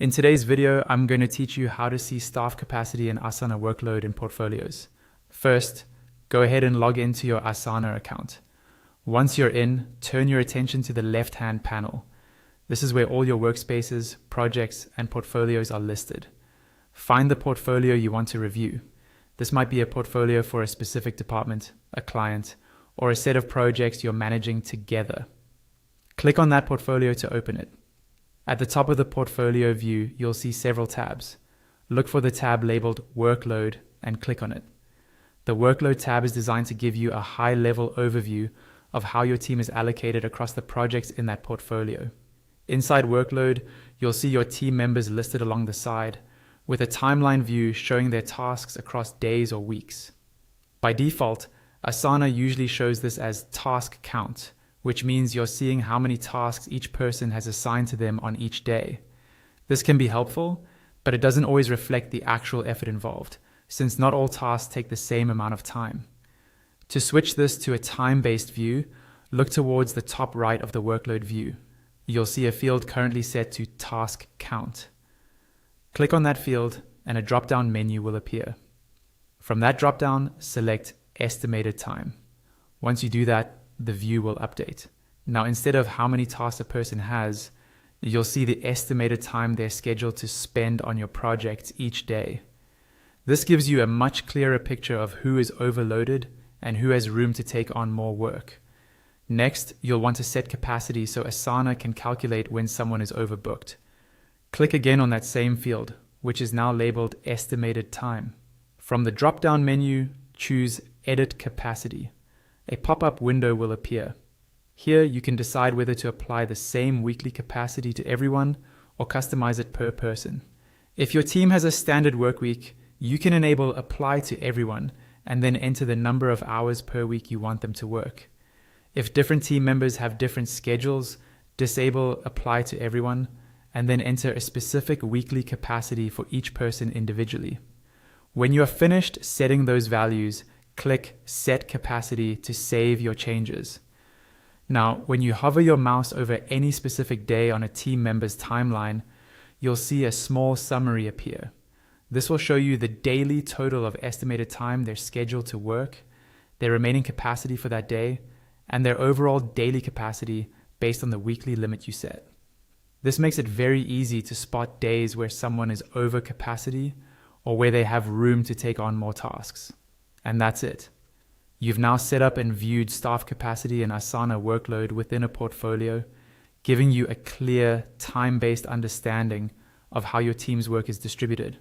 In today's video, I'm going to teach you how to see staff capacity in Asana Workload in Portfolios. First, go ahead and log into your Asana account. Once you're in, turn your attention to the left-hand panel. This is where all your workspaces, projects, and portfolios are listed. Find the portfolio you want to review. This might be a portfolio for a specific department, a client, or a set of projects you're managing together. Click on that portfolio to open it. At the top of the portfolio view, you'll see several tabs. Look for the tab labeled Workload and click on it. The Workload tab is designed to give you a high-level overview of how your team is allocated across the projects in that portfolio. Inside Workload, you'll see your team members listed along the side, with a timeline view showing their tasks across days or weeks. By default, Asana usually shows this as task count, which means you're seeing how many tasks each person has assigned to them on each day. This can be helpful, but it doesn't always reflect the actual effort involved, since not all tasks take the same amount of time. To switch this to a time-based view, look towards the top right of the workload view. You'll see a field currently set to task count. Click on that field and a drop-down menu will appear. From that drop-down, select Estimated Time. Once you do that, the view will update. Now, instead of how many tasks a person has, you'll see the estimated time they're scheduled to spend on your project each day. This gives you a much clearer picture of who is overloaded and who has room to take on more work. Next, you'll want to set capacity so Asana can calculate when someone is overbooked. Click again on that same field, which is now labeled Estimated Time. From the drop-down menu, choose Edit Capacity. A pop-up window will appear. Here you can decide whether to apply the same weekly capacity to everyone or customize it per person. If your team has a standard work week, you can enable Apply to Everyone and then enter the number of hours per week you want them to work. If different team members have different schedules, disable Apply to Everyone and then enter a specific weekly capacity for each person individually. When you are finished setting those values, click Set Capacity to save your changes. Now, when you hover your mouse over any specific day on a team member's timeline, you'll see a small summary appear. This will show you the daily total of estimated time they're scheduled to work, their remaining capacity for that day, and their overall daily capacity based on the weekly limit you set. This makes it very easy to spot days where someone is over capacity or where they have room to take on more tasks. And that's it. You've now set up and viewed staff capacity in Asana Workload within a portfolio, giving you a clear, time-based understanding of how your team's work is distributed.